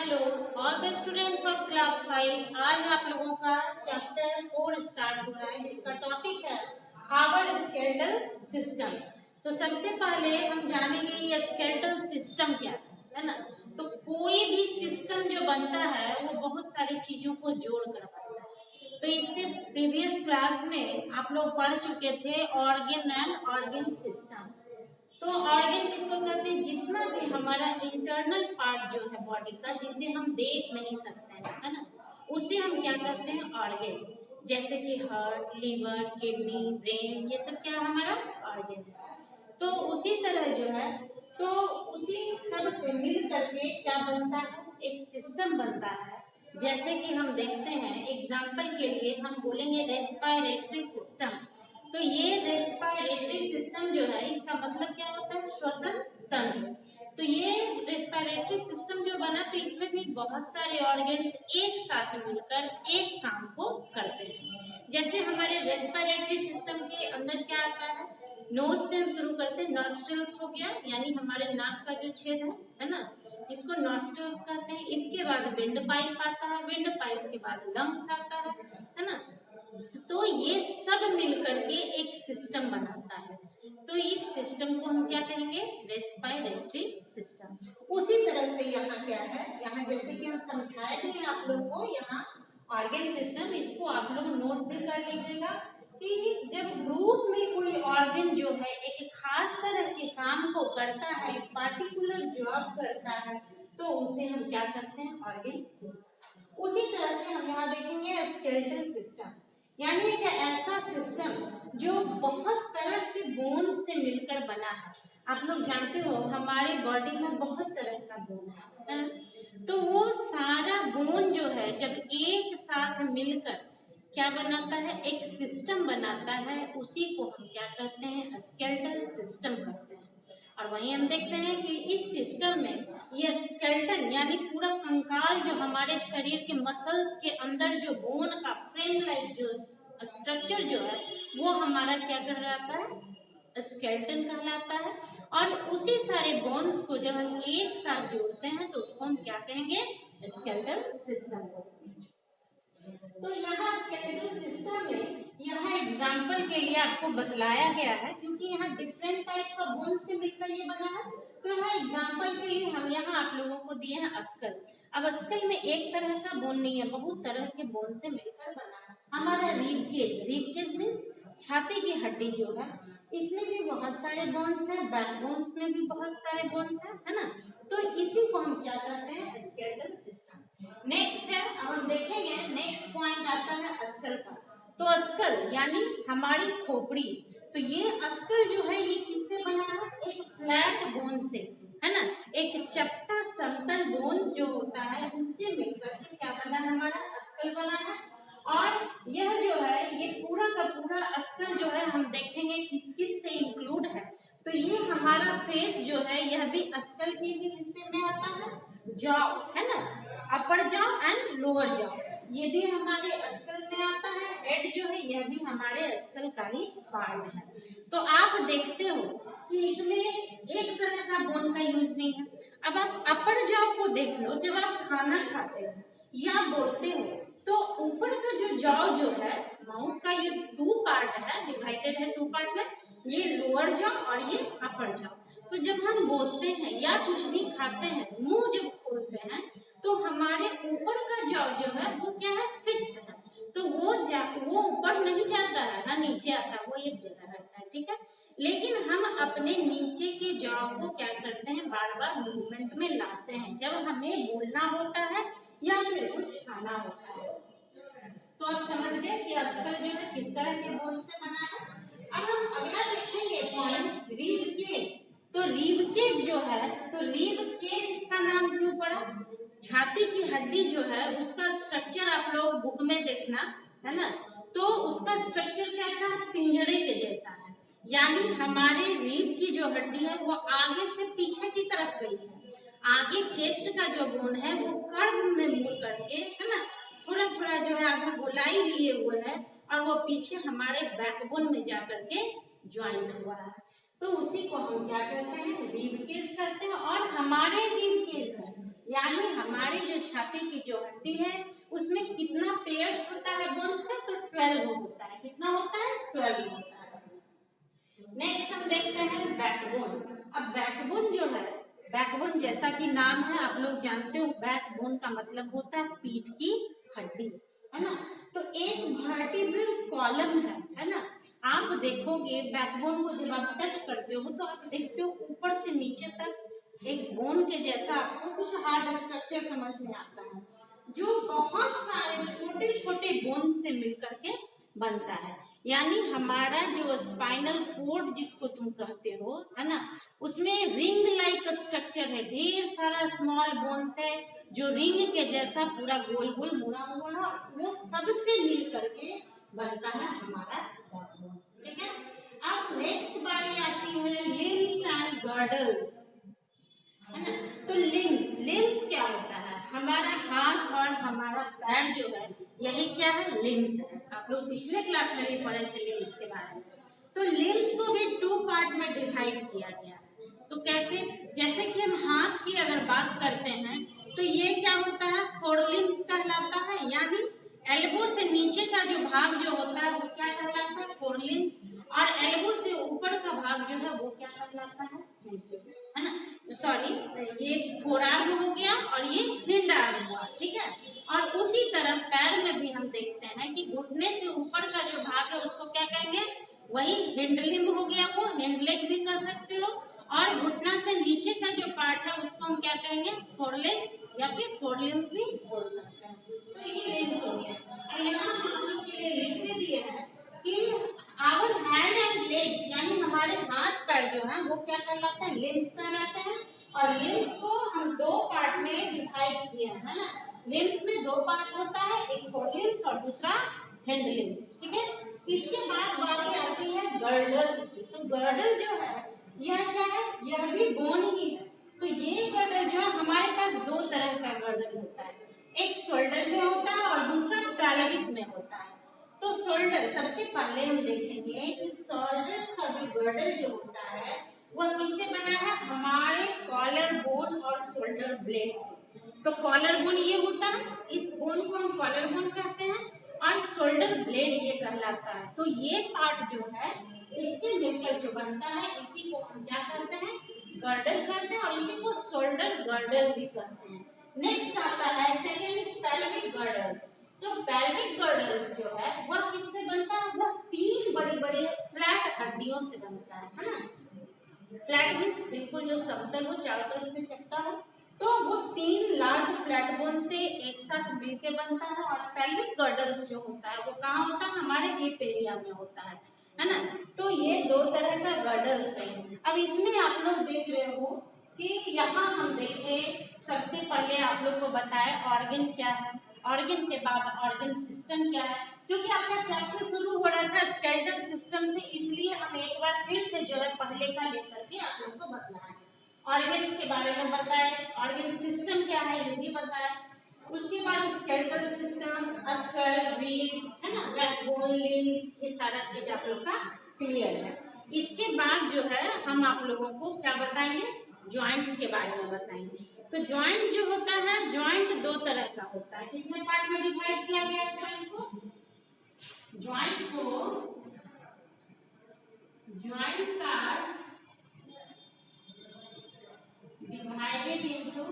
Hello all the students of class 5। आज आप लोगों का चैप्टर 4 स्टार्ट हो रहा है जिसका टॉपिक है आवर स्केलेटल सिस्टम। तो सबसे पहले हम जानेंगे ये स्केलेटल सिस्टम क्या है ना। तो कोई भी सिस्टम जो बनता है वो बहुत सारी चीजों को जोड़ कर बनता है। तो इससे प्रीवियस क्लास में आप लोग पढ़ चुके थे ऑर्गन एंड ऑर्गन सिस्टम। तो ऑर्गन किसको कहते हैं? जितना भी हमारा इंटरनल पार्ट जो है बॉडी का जिसे हम देख नहीं सकते हैं, है ना, उसे हम क्या कहते हैं? ऑर्गन। जैसे कि हार्ट, लिवर, किडनी, ब्रेन, ये सब क्या है? हमारा ऑर्गन है। तो उसी तरह जो है, तो उसी सब से मिल करके क्या बनता है? एक सिस्टम बनता है। जैसे कि हम देखते हैं, एग्जाम्पल के लिए हम बोलेंगे रेस्पिरेटरी सिस्टम। तो ये रेस्पिरेटरी सिस्टम जो है इसका मतलब क्या होता है? श्वसन तंत्र। तो ये रेस्पिरेटरी सिस्टम जो बना, तो इसमें भी बहुत सारे ऑर्गन्स एक साथ मिलकर एक काम को करते हैं। जैसे हमारे रेस्पिरेटरी सिस्टम के अंदर क्या आता है? नोज से हम शुरू करते हैं। नॉस्ट्रल्स हो गया, यानी हमारे नाक का जो छेद है ना, इसको नॉस्ट्रल्स कहते हैं। इसके बाद विंड पाइप आता है, विंड पाइप के बाद लंग्स आता है ना। तो ये सब मिलकर के एक सिस्टम बनाता है। तो इस सिस्टम को हम क्या कहेंगे? Respiratory system. उसी तरह से यहाँ क्या है, यहाँ जैसे कि हम समझाए हैं आप लोगों को, यहाँ ऑर्गन सिस्टम, इसको आप लोग नोट भी कर लीजिएगा कि जब ग्रुप में कोई ऑर्गन जो है एक खास तरह के काम को करता है, एक पार्टिकुलर जॉब करता है, तो उसे हम क्या करते हैं? Organ system. उसी तरह से हम यहाँ देखेंगे स्केलेटल सिस्टम, यानी एक ऐसा सिस्टम जो बहुत तरह के बोन से मिलकर बना है। आप लोग जानते हो हमारे बॉडी में बहुत तरह का बोन है ना? तो वो सारा बोन जो है जब एक साथ मिलकर क्या बनाता है? एक सिस्टम बनाता है। उसी को हम क्या कहते हैं? स्केलेटल सिस्टम कहते हैं। और वहीं हम देखते हैं कि इस सिस्टम में ये स्केलेटन यानी पूरा कंकाल जो हमारे शरीर के मसल्स के अंदर जो बोन का फ्रेम लाइक जो स्ट्रक्चर जो है वो हमारा क्या कहलाता है? स्केलेटन कहलाता है। और उसी सारे बोन्स को जब हम एक साथ जोड़ते हैं तो उसको हम क्या कहेंगे? Skeletal system. तो यहाँ स्केलेटल सिस्टम में यहाँ एग्जाम्पल के लिए आपको बतलाया गया है, क्योंकि यहाँ डिफरेंट टाइप्स ऑफ बोन से मिलकर ये बना है। तो यहाँ एग्जाम्पल के लिए हम यहाँ आप लोगों को दिए हैं स्कल। अब स्कल में एक तरह का बोन नहीं है, बहुत तरह के बोन से मिलकर बना है। हमारा rib cage, rib cage means छाती की हड्डी जो है, इसमें भी बहुत सारे बोन्स हैं। बैक बोन्स में भी बहुत सारे बोन्स हैं, है ना। तो इसी को हम क्या कहते हैं? Skeletal system. नेक्स्ट है, अब हम देखेंगे नेक्स्ट पॉइंट आता है स्कल का। तो स्कल यानी हमारी खोपड़ी। तो ये स्कल जो है ये किससे बना है? एक फ्लैट बोन से, है ना, एक चपटा समतल बोन जो होता है उससे मिलकर के क्या बना है? हमारा स्कल बना है। और यह जो है ये पूरा का पूरा स्कल जो है हम देखेंगे किस किस से इंक्लूड है। तो ये हमारा फेस जो है यह भी स्कल के ही हिस्से में आता है। जॉ है ना, अपर जॉ एंड लोअर जॉ, ये भी हमारे स्कल में आता है। हेड जो है यह भी हमारे स्कल का ही पार्ट है। तो आप देखते हो कि इसमें एक तरह का बोन का यूज नहीं है। अब आप अपर जॉ को देख लो, जब आप खाना खाते हो या बोलते हो तो ऊपर का जो जॉ जो है, माउथ का ये टू पार्ट है, डिवाइडेड है टू पार्ट में, ये लोअर जॉ और ये अपर जॉ। तो जब हम बोलते हैं या कुछ भी खाते हैं, मुंह जब खोलते हैं तो हमारे ऊपर का जॉ जो है वो क्या है? फिक्स है। तो वो ऊपर नहीं जाता है ना नीचे आता है, वो एक जगह रहता है, ठीक है। लेकिन हम अपने नीचे के जॉ को क्या करते हैं? बार बार मूवमेंट में लाते हैं जब हमें बोलना होता है या फिर कुछ खाना होता है। तो आप समझ गए कि स्कल जो है किस तरह के बोन से बना है। अब हम अगला देखेंगे पॉइंट रिब केज। तो रिब केज जो है, तो रिब केज इसका नाम क्यों पड़ा? छाती की हड्डी जो है उसका स्ट्रक्चर आप लोग बुक में देखना, है ना। तो उसका स्ट्रक्चर कैसा है? पिंजरे के जैसा है। यानी हमारे रीढ़ की जो हड्डी है वो आगे से पीछे की तरफ गई है। आगे चेस्ट का जो बोन है वो कर्व में मुड़ करके, है ना, थोड़ा थोड़ा जो है आधा गोलाई लिए हुए है और वो पीछे हमारे बैकबोन में जाकर के ज्वाइंट हुआ है। तो उसी को हम क्या कहते हैं? रिब केज कहते हैं। और हमारे रिब केज में यानी हमारी जो छाती की जो हड्डी है उसमें कितना पेयर्स होता है बोन्स का, तो 12 होता है। कितना होता है? 12 होता है। नेक्स्ट हम देखते हैं बैकबोन। अब बैकबोन जो है, बैकबोन जैसा कि नाम है आप लोग जानते हो, बैकबोन का मतलब होता है पीठ की हड्डी, है ना। तो एक वर्टिब्रल कॉलम है ना। आप देखोगे बैकबोन को जब आप टच करते हो तो आप देखते हो ऊपर से नीचे तक एक बोन के जैसा आपको कुछ हार्ड स्ट्रक्चर समझ में आता है, जो बहुत सारे छोटे छोटे बोन्स से मिलकर के बनता है। यानी हमारा जो स्पाइनल कोड जिसको तुम कहते हो, है ना, उसमें रिंग लाइक स्ट्रक्चर है, ढेर सारा स्मॉल बोन्स है जो रिंग के जैसा पूरा गोल गोल मुड़ा हुआ है, वो सबसे मिल करके बनता है हमारा बैकबोन। ठीक है। अब नेक्स्ट बारी आती है लिम्स एंड गर्डल्स, है ना। तो लिम्स, लिम्स क्या होता है? हमारा हाथ और हमारा पैर जो है यही क्या है? लिम्स है। आप लोग पिछले क्लास में भी पढ़े थे लिम्स के बारे में। तो लिम्स को भी 2 पार्ट में डिवाइड किया गया है। तो कैसे? जैसे कि हम हाथ की अगर बात करते हैं तो ये क्या होता है? फोरलिम्स कहलाता है, यानी एल्बो से नीचे का जो भाग जो होता है वो क्या कहलाता है? फोरलिम्स। और एल्बो से ऊपर का भाग जो है वो क्या कहलाता है? है ना। सॉरी, ये फोर आर्म हो गया और ये हिंड आर्म हुआ। ठीक है। और उसी तरह पैर में भी हम देखते हैं कि घुटने से ऊपर का जो भाग है उसको क्या कहेंगे? वही हिंड लिम्ब हो गया, वो हिंड लेग भी कह सकते हो। और घुटना से नीचे का जो पार्ट है उसको हम क्या कहेंगे? फोर लेग या फिर फोर लिम्स भी बोल सकते हैं। तो ये लिम्स हो गया। और यहाँ हम लोग के लिए लिख के दिए हैं कि आवर हैंड एंड लेग्स, यानी हमारे हाथ पैर जो है वो क्या कहलाते हैं? लिम्स कहलाते हैं। और लिम्स को हम 2 पार्ट में डिवाइड किए हैं, है ना। लिम्स में 2 पार्ट होता है, एक फोर लिम्स और दूसरा हिंड लिम्स। ठीक है। इसके बाद बारी आती है गर्डल्स की। तो गर्डल जो है यह क्या है? यह भी बोन ही है। तो ये गर्डल जो है हमारे पास 2 तरह का गर्डल होता है, एक शोल्डर में होता है और दूसरा पैल्विक में होता है। तो शोल्डर सबसे पहले हम देखेंगे कि शोल्डर का जो गर्डल जो होता है वह किससे बना है? हमारे कॉलर बोन और शोल्डर ब्लेड से। तो कॉलर बोन ये होता है, इस बोन को हम कॉलर बोन कहते हैं, और शोल्डर ब्लेड ये कहलाता है। तो ये पार्ट जो है इससे मिलकर जो बनता है इसी को हम क्या कहते हैं? गर्डल कहते हैं, और इसी को शोल्डर गर्डल भी कहते हैं। नेक्स्ट आता है सेकेंड, पेल्विक गर्डल्स। तो पेल्विक गर्डल्स जो है वह किससे बनता है? वह 3 बड़ी बड़ी फ्लैट हड्डियों से बनता है ना। फ्लैट मीन्स बिल्कुल जो समतल हो, चारों तरफ से चपटा हो। तो वो 3 लार्ज फ्लैट बोन से एक साथ मिलकर बनता है। और पेल्विक गर्डल्स जो होता है वो कहाँ होता है? हमारे हिप एरिया में होता है ना। तो ये 2 तरह का गर्डल्स है। अब इसमें आप लोग देख रहे हो कि यहाँ हम देखें, सबसे पहले आप लोग को बताए ऑर्गन क्या है, ऑर्गन के बाद ऑर्गन सिस्टम क्या है। क्योंकि आपका चैप्टर शुरू हो रहा था स्केलेटल सिस्टम से, इसलिए हम एक बार फिर से जो है पहले का लेकर के आप लोग को बताएं। ऑर्गन्स के बारे में बताए, ऑर्गन सिस्टम क्या है ये भी बताया। उसके बाद स्केलेटल सिस्टम, स्कल, रिब्स, है ना, बैकबोन, लिम्स, ये सारा चीज आप लोग का क्लियर है। इसके बाद जो है हम आप लोगों को क्या बताएंगे? जॉइंट्स के बारे में बताएंगे। तो जॉइंट जो होता है, जॉइंट 2 तरह का होता है। कितने पार्ट में डिवाइड किया गया है जॉइंट को? Joints are divided into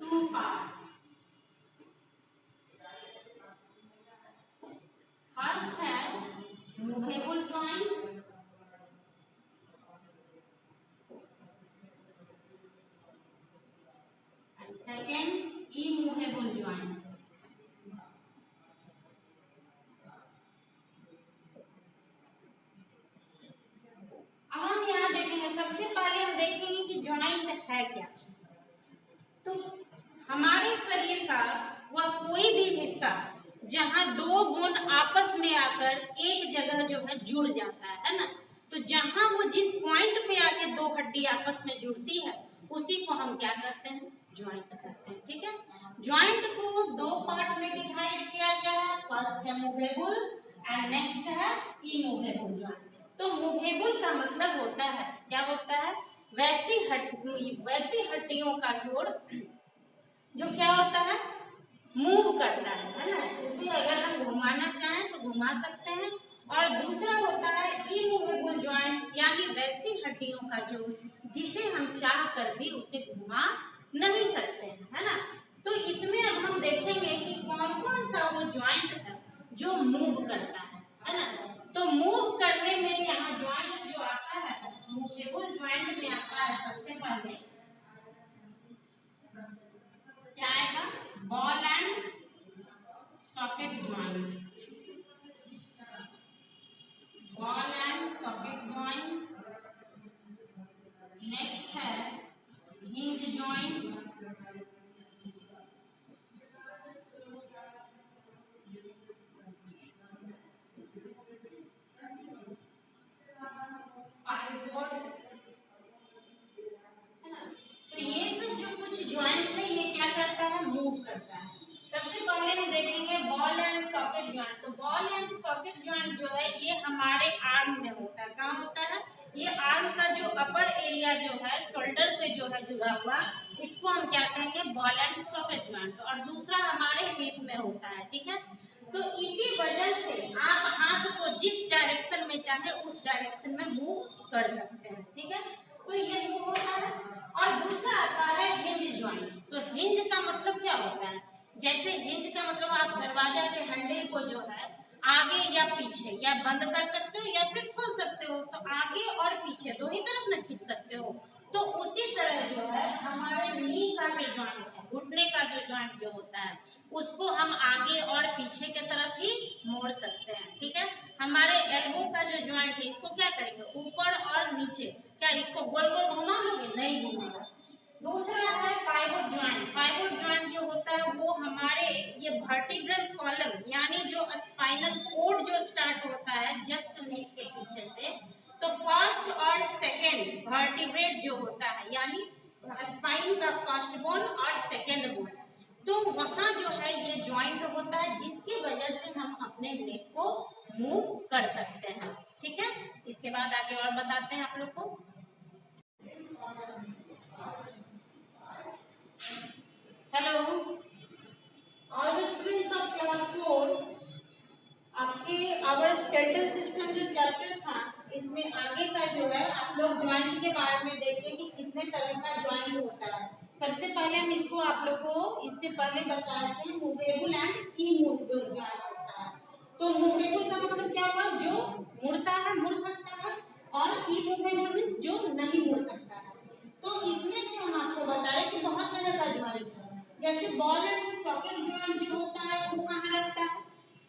2 parts. First है movable joint and second immovable joint. अब हम यहाँ देखेंगे, सबसे पहले हम देखेंगे कि जॉइंट है क्या। तो हमारे शरीर का वह कोई भी हिस्सा जहाँ 2 बोन आपस में आकर एक जगह जो है जुड़ जाता है ना। तो जहाँ वो जिस पॉइंट पे आके 2 हड्डी आपस में जुड़ती है उसी को हम क्या करते हैं? जॉइंट करते हैं। ठीक है। जॉइंट को 2 पार्ट में डिवाइड किया गया है। फर्स्ट है मूवेबल एंड नेक्स्ट है इमूवेबल जॉइंट। तो मूवेबल का मतलब होता है, क्या होता है? वैसी हड्डियों का जोड़ जो क्या होता है, मूव करता है ना। उसे अगर हम घुमाना चाहें तो घुमा सकते हैं। और दूसरा होता है इमूवेबल जॉइंट्स, यानी वैसी हड्डियों का जोड़ जिसे हम चाह कर भी उसे घुमा नहीं सकते हैं, है ना। तो इसमें अब हम देखेंगे कि कौन कौन सा वो जॉइंट है जो मूव करता है ना। तो मूव करने में यहाँ जॉइंट जो आता है, मूवेबल जॉइंट में आता है सबसे पहले क्या आएगा, ball and socket joint. Ball and socket joint. Next है हिंज जॉइंट। पाइवोट, है ना। तो ये सब जो कुछ जॉइंट है ये क्या करता है, मूव करता है। सबसे पहले हम देखेंगे बॉल एंड सॉकेट जॉइंट। तो बॉल एंड सॉकेट जॉइंट जो है ये हमारे आर्म में होता है। कहाँ होता है, ये आर्म का जो अपर एरिया जो है शोल्डर से जो है जुड़ा हुआ, इसको हम क्या कहेंगे, बॉल एंड सॉकेट जॉइंट। और दूसरा हमारे हिप में होता है, ठीक है। तो इसी वजह से आप हाथ को जिस डायरेक्शन में चाहे उस डायरेक्शन में मूव कर सकते हैं, ठीक है। तो ये मूव होता है। और दूसरा आता है हिंज जॉइंट। तो हिंज का मतलब क्या होता है, जैसे हिंज का मतलब आप दरवाजा के हैंडल को जो है आगे या पीछे या बंद कर सकते हो या फिर खोल सकते हो। तो आगे और पीछे दो ही तरफ ना खींच सकते हो। तो उसी तरह जो है हमारे नी का जो जॉइंट है, घुटने का जो जॉइंट जो होता है, उसको हम आगे और पीछे के तरफ ही मोड़ सकते हैं, ठीक है। हमारे एल्बो का जो जॉइंट है इसको क्या करेंगे, ऊपर और नीचे, क्या इसको गोल गोल घुमा लोगे, नहीं घुमाएगा। दूसरा है पाइवोट जॉइंट। पाइवोट जॉइंट जो होता है वो हमारे ये वर्टिब्रल कॉलम, यानी जो स्पाइनल कोड जो स्टार्ट होता है जस्ट नेक के पीछे से, तो फर्स्ट और सेकंड वर्टिब्रेट जो होता है, यानी स्पाइन का फर्स्ट बोन और सेकंड बोन, तो वहां जो है ये जॉइंट होता है जिसकी वजह से हम अपने नेक को मूव कर सकते हैं, ठीक है। इसके बाद आगे और बताते हैं आप लोग को। Hello all the students of class 4, आपके आवर स्केलेटल सिस्टम जो चैप्टर था इसमें आगे का जो है आप लोग जॉइंट के बारे में देखें कि कितने तरह का जॉइंट होता है। सबसे पहले हम इसको आप लोग को इससे पहले बताए थे मूवेबल एंड इमूवेबल जॉइंट होता है। तो मूवेबल का मतलब क्या हुआ, जो मुड़ता है, मुड़ सकता है, और इमूवेबल मीन्स जो नहीं मुड़ सकता है। तो इसमें भी हम आपको बता रहे कि बहुत तरह का जॉइंट है। जैसे बॉल एंड सॉकेट जॉइंट जो होता है वो कहाँ रहता है,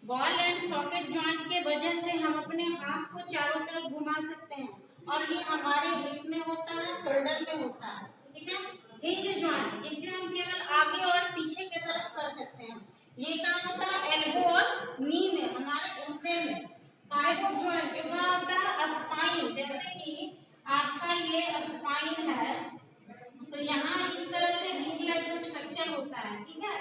बॉल एंड सॉकेट जॉइंट के वजह से हम अपने हाथ को चारों तरफ घुमा सकते हैं, और ये हमारे हिप में होता है, शोल्डर में होता है, ठीक है। हिंज जॉइंट जिसे हम केवल आगे और पीछे की तरफ कर सकते हैं, ये काम होता है एल्बो और नी में, हमारे घुटने में। पाइवोट जॉइंट जो क्या होता है, स्पाइन, जैसे कि आपका ये स्पाइन है तो यहाँ इस तरह से रिंग लाइक स्ट्रक्चर होता है, ठीक है।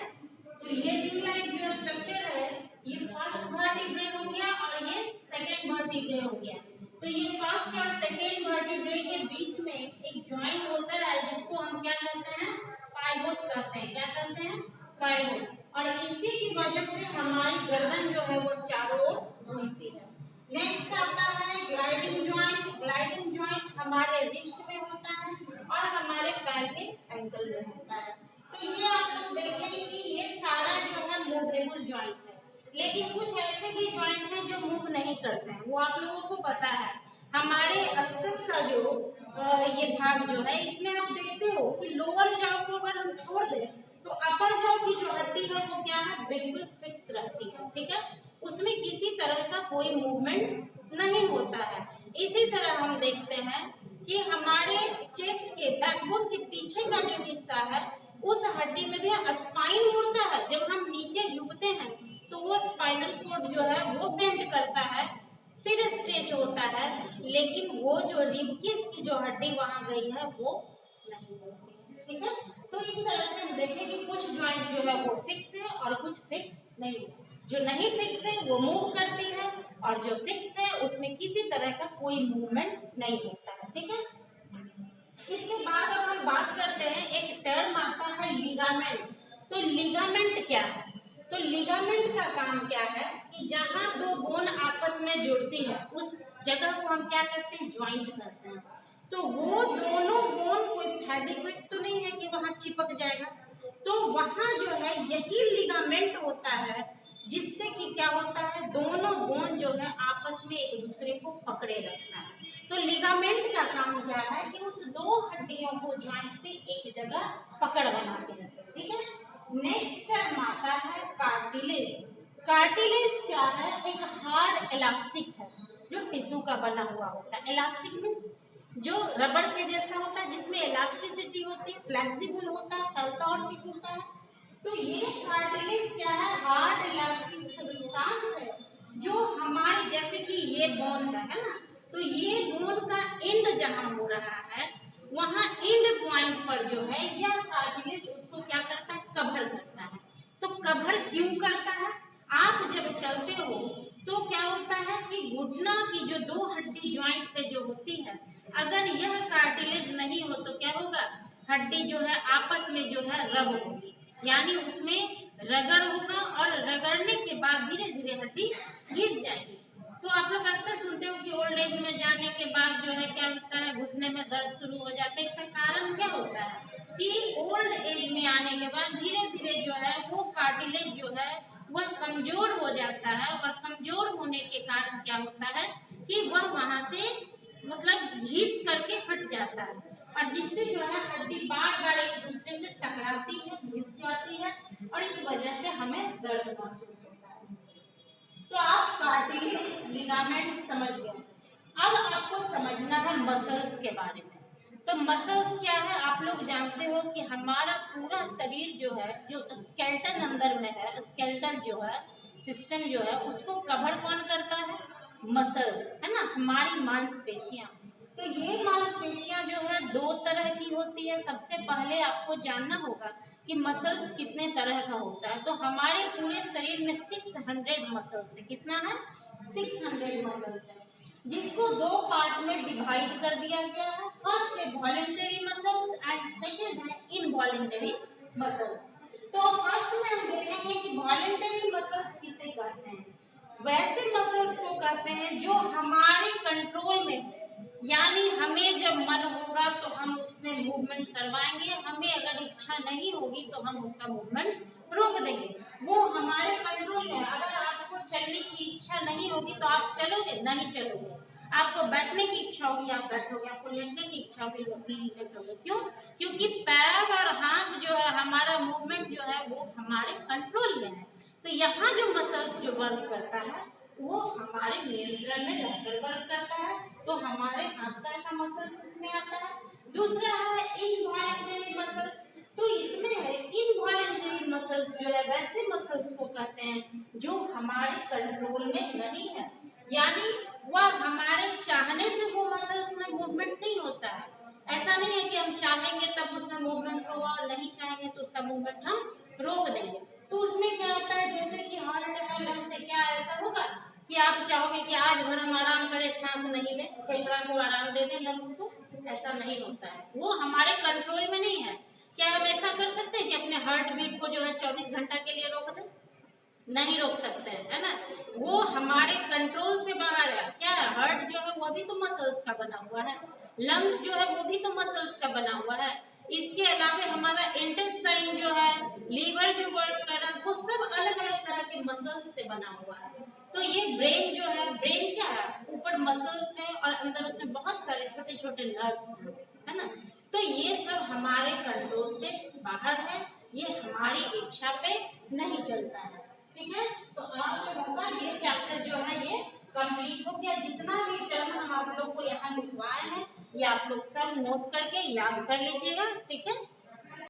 तो ये रिंग लाइक जो स्ट्रक्चर है ये फर्स्ट वर्टिब्रे हो गया और ये सेकंड वर्टिब्रे हो गया। तो ये फर्स्ट और सेकंड वर्टिब्रे के बीच में एक जॉइंट होता है जिसको हम क्या कहते हैं, पाइवोट कहते हैं। क्या कहते हैं, पाइवोट। और इसी की वजह से हमारी गर्दन जो है वो चारों ओर घूमती है। नेक्स्ट आता है ग्लाइडिंग जॉइंट। ग्लाइडिंग जॉइंट हमारे रिस्ट में होता है और हमारे पैर के एंकल में होता है। तो ये आप लोग देखें कि ये सारा जो है मूवेबल जॉइंट है, लेकिन कुछ ऐसे भी जॉइंट हैं जो मूव नहीं करते हैं, वो आप लोगों को पता है। हमारे अस्सल का जो ये भाग जो है इसमें आप देखते हो कि लोअर जाओ को अगर हम छोड़ दें तो अपर जाओ की जो हड्डी है वो क्या है, बिल्कुल फिक्स रहती है, ठीक है। उसमें किसी तरह का कोई मूवमेंट नहीं होता है। इसी तरह हम देखते हैं कि हमारे चेस्ट के बैकबोन के पीछे का जो हिस्सा है उस हड्डी में भी स्पाइन मुड़ता है। जब हम नीचे झुकते हैं तो वो स्पाइनल कोड जो है वो बेंड करता है, फिर स्ट्रेच होता है, लेकिन वो जो रिबकेज की जो हड्डी वहां गई है वो नहीं होती है, ठीक है। तो इस तरह से हम देखें कि कुछ जॉइंट जो है वो फिक्स है और कुछ फिक्स नहीं है। जो नहीं फिक्स है वो मूव करती है और जो फिक्स है उसमें किसी तरह का कोई मूवमेंट नहीं होता है, ठीक है। इसके बाद अब हम बात करते हैं, एक टर्म आता है लिगामेंट। तो लिगामेंट क्या है? तो लिगामेंट का काम क्या है कि जहां दो बोन आपस में जुड़ती है उस जगह को हम क्या करते हैं, ज्वाइंट करते हैं। तो वो दोनों बोन कोई फेविक्विक तो नहीं है कि वहां चिपक जाएगा, तो वहां जो है यही लिगामेंट होता है जिससे कि क्या होता है, दोनों बोन जो है आपस में एक दूसरे को पकड़े रखता है। तो लिगामेंट का काम क्या है कि उस दो हड्डियों को ज्वाइंट पे एक जगह पकड़ बना के रखते हैं, ठीक है। नेक्स्ट टर्म आता है कार्टिलेज। कार्टिलेज क्या है, एक हार्ड इलास्टिक है जो टिश्यू का बना हुआ होता है। इलास्टिक मीन्स जो रबड़ के जैसा होता है, जिसमें इलास्टिसिटी होती है, फ्लेक्सिबल होता है, फैलता और सिकुड़ता है। तो ये कार्टिलेज क्या है, हार्ड इलास्टिक सब्सटेंस है जो हमारे, जैसे कि ये बोन है ना, तो ये बोन का एंड जहां हो रहा है वहां एंड पॉइंट पर जो है यह कार्टिलेज उसको क्या करता है, कवर करता है। तो कवर क्यों करता है, आप जब चलते हो तो क्या होता है कि घुटना की जो दो हड्डी ज्वाइंट पे जो होती है, अगर यह कार्टिलेज नहीं हो तो क्या होगा, हड्डी जो है आपस में जो है रब होगी, यानी उसमें रगड़ होगा और रगड़ने के बाद धीरे धीरे हड्डी घिस जाएगी। तो आप लोग अक्सर सुनते हो कि ओल्ड एज में जाने के बाद जो है क्या होता है, घुटने में दर्द शुरू हो जाता है। इसका कारण क्या होता है कि ओल्ड एज में आने के बाद धीरे धीरे जो है वो कार्टिलेज जो है वह कमजोर हो जाता है, और कमजोर होने के कारण क्या होता है कि वह वहां से मतलब घिस करके हट जाता है, और जिससे जो है हड्डी बार बार एक दूसरे से टकराती है, घिस जाती है, और इस वजह से हमें दर्द महसूस होता है। तो आप कार्टिलेज, लिगामेंट समझ गए। अब आपको समझना है मसल्स के बारे में। तो मसल्स क्या है, आप लोग जानते हो कि हमारा पूरा शरीर जो है, जो स्केलेटन अंदर में है, स्केलेटन जो है सिस्टम जो है, उसको कवर कौन करता है, मसल्स, है ना, हमारी मांसपेशियां। तो ये मांसपेशियां जो है दो तरह की होती है। सबसे पहले आपको जानना होगा कि मसल्स कितने तरह का होता है। तो हमारे पूरे शरीर में 600 मसल्स है। कितना है, 600 मसल्स है, जिसको दो पार्ट में डिवाइड कर दिया गया है। फर्स्ट है वॉलेंटरी मसल्स एंड सेकंड है इनवॉलेंटरी मसल्स। तो फर्स्ट में हम देखेंगे कि वॉलेंटरी मसल्स किसे कहते हैं। वैसे मसल्स को कहते हैं जो हमारे कंट्रोल में है, यानी हमें जब मन होगा तो हम उसमें मूवमेंट करवाएंगे, हमें अगर इच्छा नहीं होगी तो हम उसका मूवमेंट रोक देंगे। वो हमारे कंट्रोल में है। अगर आपको चलने की इच्छा नहीं होगी तो आप चलोगे, नहीं चलोगे। आपको बैठने की इच्छा होगी, आप बैठोगे। आपको लेटने की इच्छा होगी, लेटोगे। क्यों? क्योंकि पैर और हाथ जो है, हमारा मूवमेंट जो है वो हमारे कंट्रोल में है। तो यहाँ जो मसल्स जो वर्क करता है वो हमारे नियंत्रण में रहकर वर्क करता है। तो हमारे हाथ पैर का मसल्स इसमें आता है। दूसरा है इनवॉलेंटरी मसल्स। तो इसमें है इनवॉलेंटरी मसल्स जो है वैसे मसल्स को कहते हैं जो हमारे कंट्रोल में नहीं है, यानी वह हमारे चाहने से वो मसल्स में मूवमेंट नहीं होता है। ऐसा नहीं है कि हम चाहेंगे तब उसमें मूवमेंट होगा और नहीं चाहेंगे तो उसका मूवमेंट हम रोक देंगे। तो उसमें क्या होता है, जैसे कि हार्ट अटैक लंग से क्या ऐसा होगा कि आप चाहोगे कि आज भर हम आराम करें, सांस नहीं लें, फेफड़ा को आराम दे दें, लंग्स को, ऐसा नहीं होता है। वो हमारे कंट्रोल में नहीं है। क्या हम ऐसा कर सकते हैं कि अपने हार्ट बीट को जो है 24 घंटा के लिए रोक दें? नहीं रोक सकते हैं, है ना। वो हमारे कंट्रोल से बाहर है। क्या है, हार्ट जो है वो भी तो मसल्स का बना हुआ है, लंग्स जो है वो भी तो मसल्स का बना हुआ है। इसके अलावा हमारा इंटेस्टाइन जो है, लीवर जो वर्क कर रहा है, वो सब अलग अलग तरह के मसल्स से बना हुआ है। तो ये ब्रेन जो है, ब्रेन क्या है, ऊपर मसल्स है और अंदर उसमें बहुत सारे छोटे छोटे नर्व्स हैं, है ना। तो ये सब हमारे कंट्रोल से बाहर है, ये हमारी इच्छा पे नहीं चलता है। ठीक है, तो आप लोगों का ये चैप्टर जो है ये कंप्लीट हो गया। जितना भी टर्म हम आप लोग को यहाँ लिखवाए हैं ये आप लोग सब नोट करके याद कर लीजिएगा, ठीक है।